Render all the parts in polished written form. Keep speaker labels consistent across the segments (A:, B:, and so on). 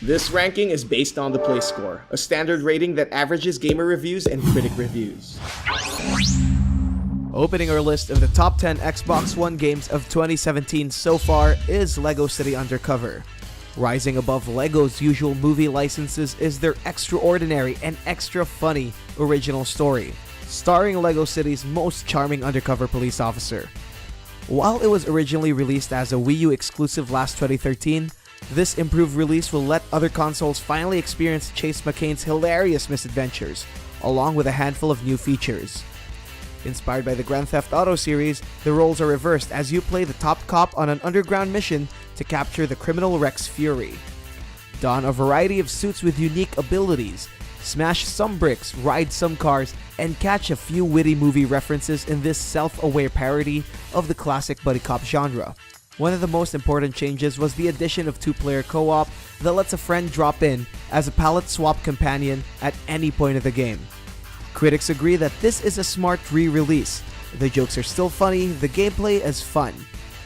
A: This ranking is based on the Play Score, a standard rating that averages gamer reviews and critic reviews.
B: Opening our list of the top 10 Xbox One games of 2017 so far is LEGO City Undercover. Rising above LEGO's usual movie licenses is their extraordinary and extra funny original story, starring LEGO City's most charming undercover police officer. While it was originally released as a Wii U exclusive last 2013, this improved release will let other consoles finally experience Chase McCain's hilarious misadventures, along with a handful of new features. Inspired by the Grand Theft Auto series, the roles are reversed as you play the top cop on an underground mission to capture the criminal Rex Fury. Don a variety of suits with unique abilities, smash some bricks, ride some cars, and catch a few witty movie references in this self-aware parody of the classic buddy cop genre. One of the most important changes was the addition of two-player co-op that lets a friend drop in as a palette swap companion at any point of the game. Critics agree that this is a smart re-release. The jokes are still funny, the gameplay is fun.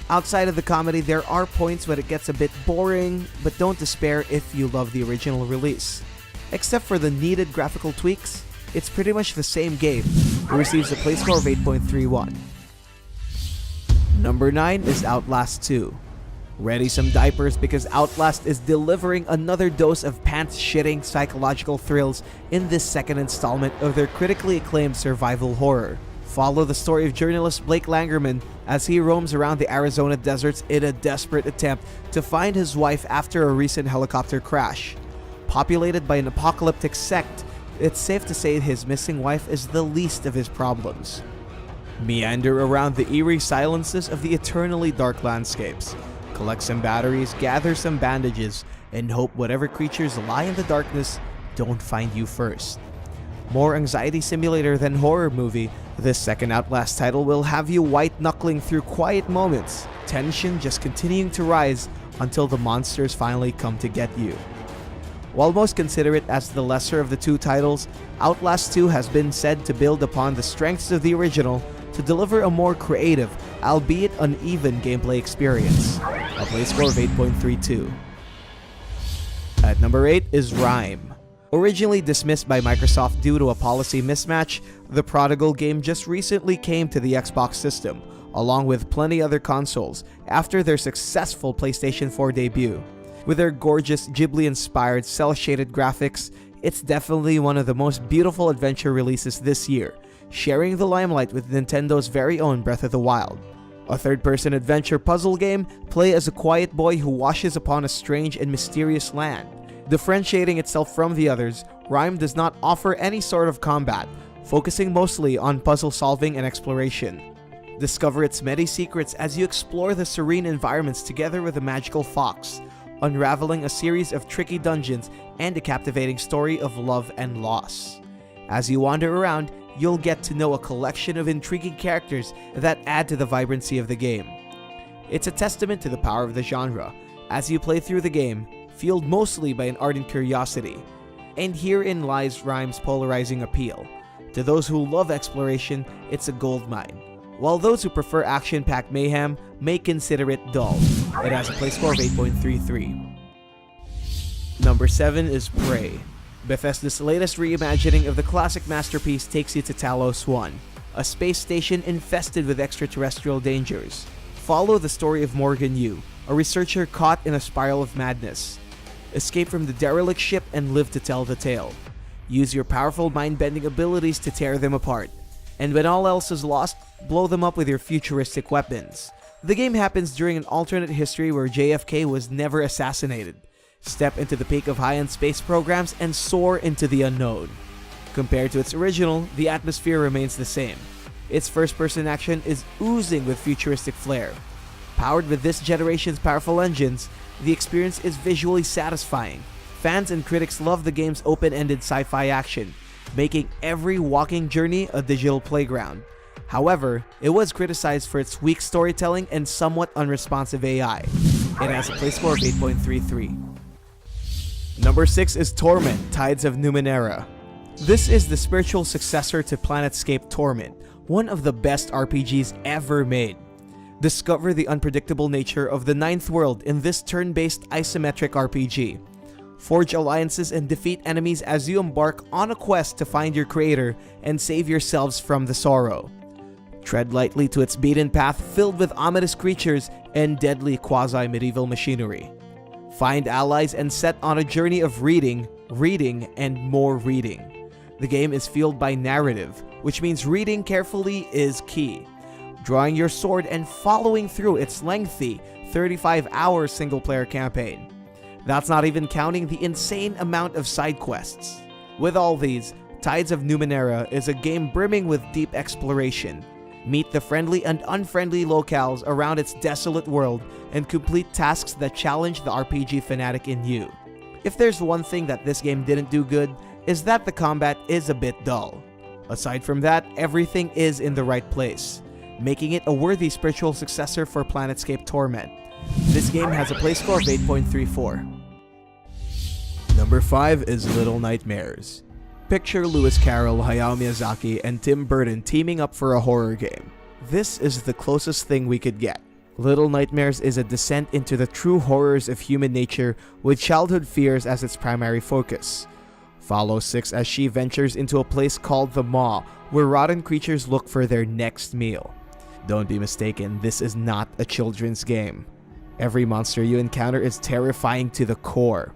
B: Outside of the comedy, there are points when it gets a bit boring, but don't despair if you love the original release. Except for the needed graphical tweaks, it's pretty much the same game. It receives a play score of 8.31. Number 9 is Outlast 2. Ready some diapers because Outlast is delivering another dose of pants-shitting psychological thrills in this second installment of their critically acclaimed survival horror. Follow the story of journalist Blake Langerman as he roams around the Arizona deserts in a desperate attempt to find his wife after a recent helicopter crash. Populated by an apocalyptic sect, it's safe to say his missing wife is the least of his problems. Meander around the eerie silences of the eternally dark landscapes. Collect some batteries, gather some bandages, and hope whatever creatures lie in the darkness don't find you first. More anxiety simulator than horror movie, this second Outlast title will have you white-knuckling through quiet moments, tension just continuing to rise until the monsters finally come to get you. While most consider it as the lesser of the two titles, Outlast 2 has been said to build upon the strengths of the original to deliver a more creative, albeit uneven gameplay experience. A play score of 8.32. At number 8 is Rime. Originally dismissed by Microsoft due to a policy mismatch, the prodigal game just recently came to the Xbox system, along with plenty other consoles, after their successful PlayStation 4 debut. With their gorgeous Ghibli-inspired cel-shaded graphics, it's definitely one of the most beautiful adventure releases this year, sharing the limelight with Nintendo's very own Breath of the Wild. A third-person adventure puzzle game, play as a quiet boy who washes upon a strange and mysterious land. Differentiating itself from the others, Rime does not offer any sort of combat, focusing mostly on puzzle solving and exploration. Discover its many secrets as you explore the serene environments together with a magical fox, unraveling a series of tricky dungeons and a captivating story of love and loss. As you wander around, you'll get to know a collection of intriguing characters that add to the vibrancy of the game. It's a testament to the power of the genre, as you play through the game, fueled mostly by an ardent curiosity. And herein lies Rime's polarizing appeal. To those who love exploration, it's a goldmine, while those who prefer action-packed mayhem may consider it dull. It has a play score of 8.33. Number 7 is Prey. Bethesda's latest reimagining of the classic masterpiece takes you to Talos 1, a space station infested with extraterrestrial dangers. Follow the story of Morgan Yu, a researcher caught in a spiral of madness. Escape from the derelict ship and live to tell the tale. Use your powerful mind-bending abilities to tear them apart. And when all else is lost, blow them up with your futuristic weapons. The game happens during an alternate history where JFK was never assassinated. Step into the peak of high-end space programs and soar into the unknown. Compared to its original, the atmosphere remains the same. Its first-person action is oozing with futuristic flair. Powered with this generation's powerful engines, the experience is visually satisfying. Fans and critics love the game's open-ended sci-fi action, making every walking journey a digital playground. However, it was criticized for its weak storytelling and somewhat unresponsive AI. It has a play score of 8.33. Number 6 is Torment: Tides of Numenera. This is the spiritual successor to Planetscape Torment, one of the best RPGs ever made. Discover the unpredictable nature of the Ninth World in this turn-based isometric RPG. Forge alliances and defeat enemies as you embark on a quest to find your creator and save yourselves from the sorrow. Tread lightly to its beaten path filled with ominous creatures and deadly quasi-medieval machinery. Find allies and set on a journey of reading, and more reading. The game is fueled by narrative, which means reading carefully is key. Drawing your sword and following through its lengthy 35-hour single-player campaign. That's not even counting the insane amount of side quests. With all these, Tides of Numenera is a game brimming with deep exploration. Meet the friendly and unfriendly locales around its desolate world and complete tasks that challenge the RPG fanatic in you. If there's one thing that this game didn't do good, is that the combat is a bit dull. Aside from that, everything is in the right place, making it a worthy spiritual successor for Planetscape Torment. This game has a play score of 8.34. Number 5 is Little Nightmares. Picture Lewis Carroll, Hayao Miyazaki, and Tim Burton teaming up for a horror game. This is the closest thing we could get. Little Nightmares is a descent into the true horrors of human nature with childhood fears as its primary focus. Follow Six as she ventures into a place called the Maw, where rotten creatures look for their next meal. Don't be mistaken, this is not a children's game. Every monster you encounter is terrifying to the core.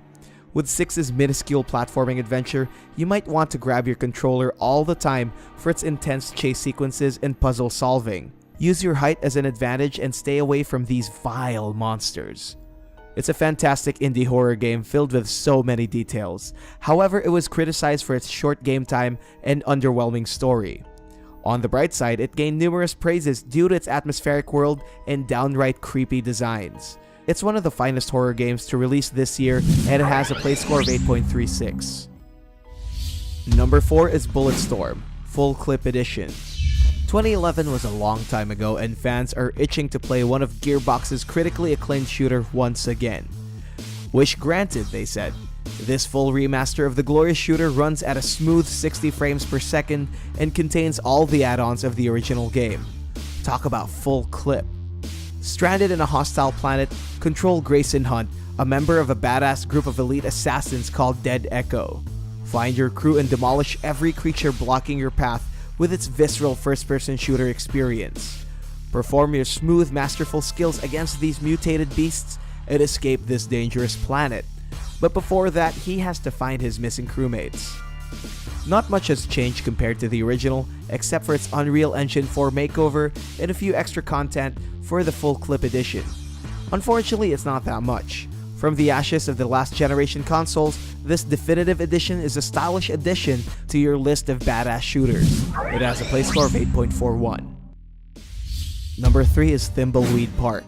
B: With Six's minuscule platforming adventure, you might want to grab your controller all the time for its intense chase sequences and puzzle solving. Use your height as an advantage and stay away from these vile monsters. It's a fantastic indie horror game filled with so many details. However, it was criticized for its short game time and underwhelming story. On the bright side, it gained numerous praises due to its atmospheric world and downright creepy designs. It's one of the finest horror games to release this year, and it has a play score of 8.36. Number 4 is Bulletstorm, Full Clip Edition. 2011 was a long time ago, and fans are itching to play one of Gearbox's critically acclaimed shooter once again. Wish granted, they said. This full remaster of the glorious shooter runs at a smooth 60 frames per second and contains all the add-ons of the original game. Talk about full clip. Stranded in a hostile planet, control Grayson Hunt, a member of a badass group of elite assassins called Dead Echo. Find your crew and demolish every creature blocking your path with its visceral first-person shooter experience. Perform your smooth, masterful skills against these mutated beasts and escape this dangerous planet. But before that, he has to find his missing crewmates. Not much has changed compared to the original, except for its Unreal Engine 4 makeover and a few extra content for the full clip edition. Unfortunately, it's not that much. From the ashes of the last generation consoles, this definitive edition is a stylish addition to your list of badass shooters. It has a play score of 8.41. Number 3 is Thimbleweed Park.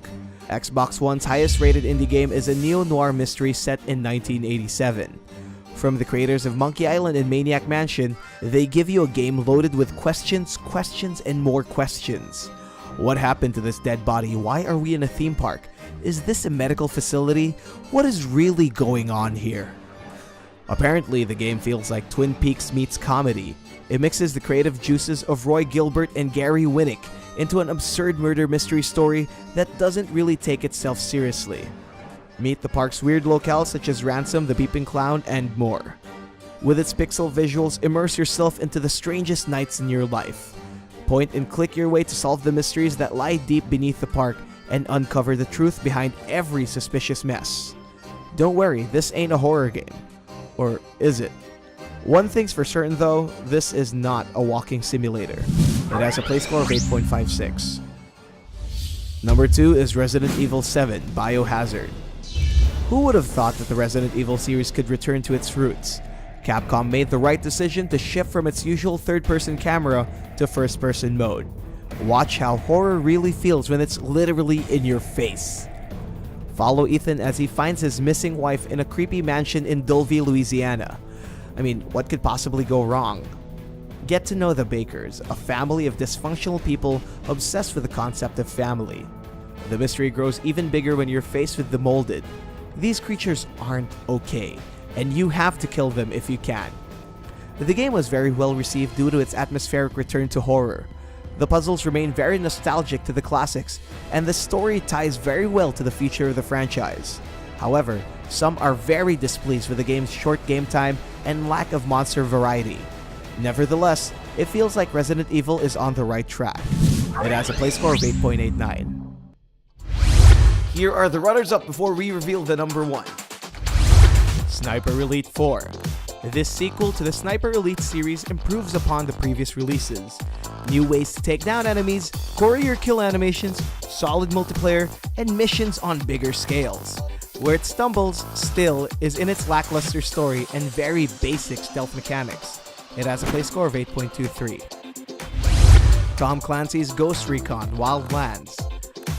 B: Xbox One's highest rated indie game is a neo-noir mystery set in 1987. From the creators of Monkey Island and Maniac Mansion, they give you a game loaded with questions, and more questions. What happened to this dead body? Why are we in a theme park? Is this a medical facility? What is really going on here? Apparently, the game feels like Twin Peaks meets comedy. It mixes the creative juices of Roy Gilbert and Gary Winnick into an absurd murder mystery story that doesn't really take itself seriously. Meet the park's weird locales such as Ransom, the Peeping Clown, and more. With its pixel visuals, immerse yourself into the strangest nights in your life. Point and click your way to solve the mysteries that lie deep beneath the park and uncover the truth behind every suspicious mess. Don't worry, this ain't a horror game. Or is it? One thing's for certain though, this is not a walking simulator. It has a play score of 8.56. Number 2 is Resident Evil 7 Biohazard. Who would have thought that the Resident Evil series could return to its roots? Capcom made the right decision to shift from its usual third-person camera to first-person mode. Watch how horror really feels when it's literally in your face. Follow Ethan as he finds his missing wife in a creepy mansion in Dulvey, Louisiana. I mean, what could possibly go wrong? Get to know the Bakers, a family of dysfunctional people obsessed with the concept of family. The mystery grows even bigger when you're faced with the Molded. These creatures aren't okay, and you have to kill them if you can. The game was very well received due to its atmospheric return to horror. The puzzles remain very nostalgic to the classics, and the story ties very well to the future of the franchise. However, some are very displeased with the game's short game time and lack of monster variety. Nevertheless, it feels like Resident Evil is on the right track. It has a play score of 8.89. Here are the runners-up before we reveal the number 1. Sniper Elite 4. This sequel to the Sniper Elite series improves upon the previous releases. New ways to take down enemies, courier kill animations, solid multiplayer, and missions on bigger scales. Where it stumbles, still, is in its lackluster story and very basic stealth mechanics. It has a play score of 8.23. Tom Clancy's Ghost Recon Wildlands.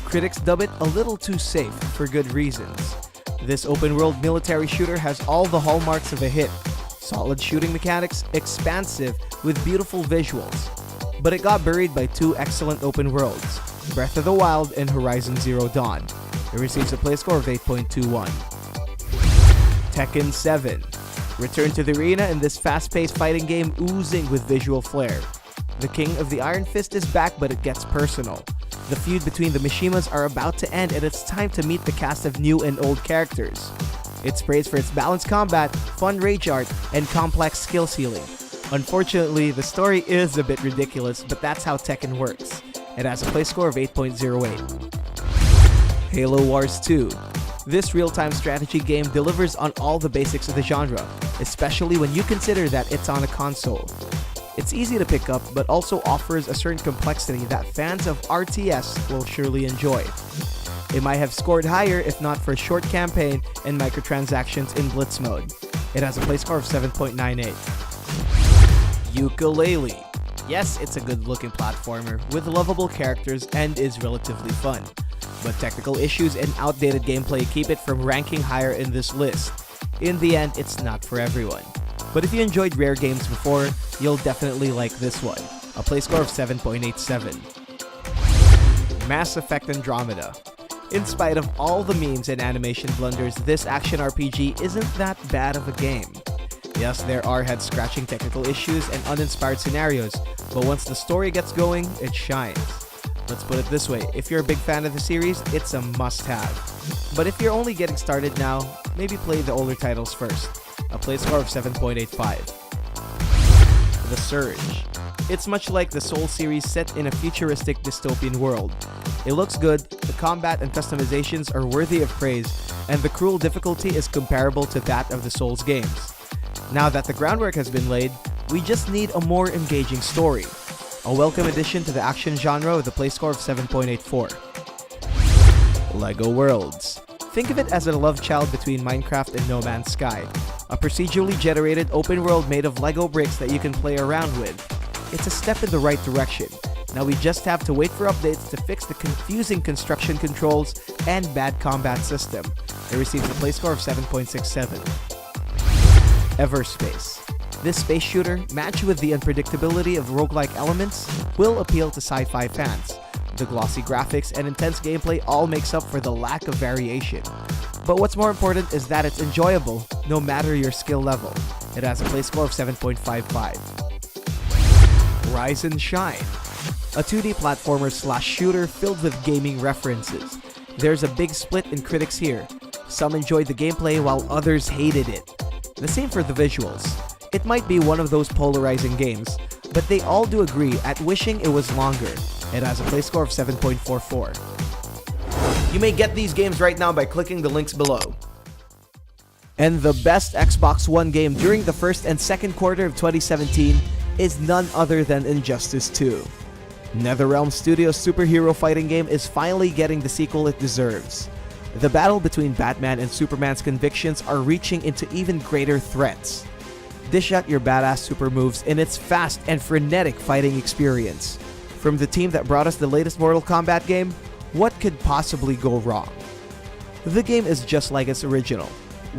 B: Critics dub it a little too safe for good reasons. This open-world military shooter has all the hallmarks of a hit. Solid shooting mechanics, expansive with beautiful visuals. But it got buried by 2 excellent open worlds, Breath of the Wild and Horizon Zero Dawn. It receives a play score of 8.21. Tekken 7. Return to the arena in this fast-paced fighting game oozing with visual flair. The King of the Iron Fist is back, but it gets personal. The feud between the Mishimas are about to end and it's time to meet the cast of new and old characters. It's praised for its balanced combat, fun rage art, and complex skill ceiling. Unfortunately, the story is a bit ridiculous, but that's how Tekken works. It has a play score of 8.08. Halo Wars 2. This real-time strategy game delivers on all the basics of the genre, especially when you consider that it's on a console. It's easy to pick up, but also offers a certain complexity that fans of RTS will surely enjoy. It might have scored higher if not for a short campaign and microtransactions in Blitz mode. It has a play score of 7.98. Yooka-Laylee. Yes, it's a good-looking platformer with lovable characters and is relatively fun. But technical issues and outdated gameplay keep it from ranking higher in this list. In the end, it's not for everyone. But if you enjoyed Rare games before, you'll definitely like this one. A play score of 7.87. Mass Effect Andromeda. In spite of all the memes and animation blunders, this action RPG isn't that bad of a game. Yes, there are head-scratching technical issues and uninspired scenarios, but once the story gets going, it shines. Let's put it this way, if you're a big fan of the series, it's a must-have. But if you're only getting started now, maybe play the older titles first. A play score of 7.85. The Surge. It's much like the Soul series set in a futuristic dystopian world. It looks good, the combat and customizations are worthy of praise, and the cruel difficulty is comparable to that of the Souls games. Now that the groundwork has been laid, we just need a more engaging story. A welcome addition to the action genre with a play score of 7.84. LEGO Worlds. Think of it as a love child between Minecraft and No Man's Sky. A procedurally generated open world made of LEGO bricks that you can play around with. It's a step in the right direction. Now we just have to wait for updates to fix the confusing construction controls and bad combat system. It receives a play score of 7.67. Everspace. This space shooter, matched with the unpredictability of roguelike elements, will appeal to sci-fi fans. The glossy graphics and intense gameplay all makes up for the lack of variation. But what's more important is that it's enjoyable, no matter your skill level. It has a play score of 7.55. Rise and Shine. A 2D platformer / shooter filled with gaming references. There's a big split in critics here. Some enjoyed the gameplay while others hated it. The same for the visuals. It might be one of those polarizing games, but they all do agree at wishing it was longer. It has a play score of 7.44. You may get these games right now by clicking the links below. And the best Xbox One game during the first and second quarter of 2017 is none other than Injustice 2. NetherRealm Studios' superhero fighting game is finally getting the sequel it deserves. The battle between Batman and Superman's convictions are reaching into even greater threats. Dish out your badass super moves in its fast and frenetic fighting experience. From the team that brought us the latest Mortal Kombat game, what could possibly go wrong? The game is just like its original.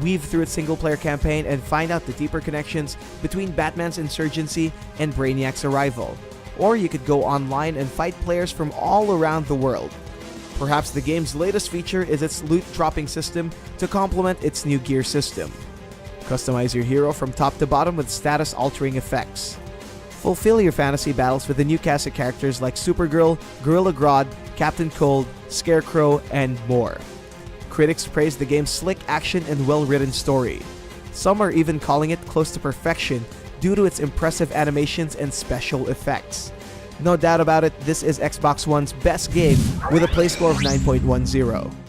B: Weave through its single-player campaign and find out the deeper connections between Batman's insurgency and Brainiac's arrival. Or you could go online and fight players from all around the world. Perhaps the game's latest feature is its loot dropping system to complement its new gear system. Customize your hero from top to bottom with status-altering effects. Fulfill your fantasy battles with the new cast of characters like Supergirl, Gorilla Grodd, Captain Cold, Scarecrow, and more. Critics praise the game's slick action and well-written story. Some are even calling it close to perfection due to its impressive animations and special effects. No doubt about it, this is Xbox One's best game with a play score of 9.10.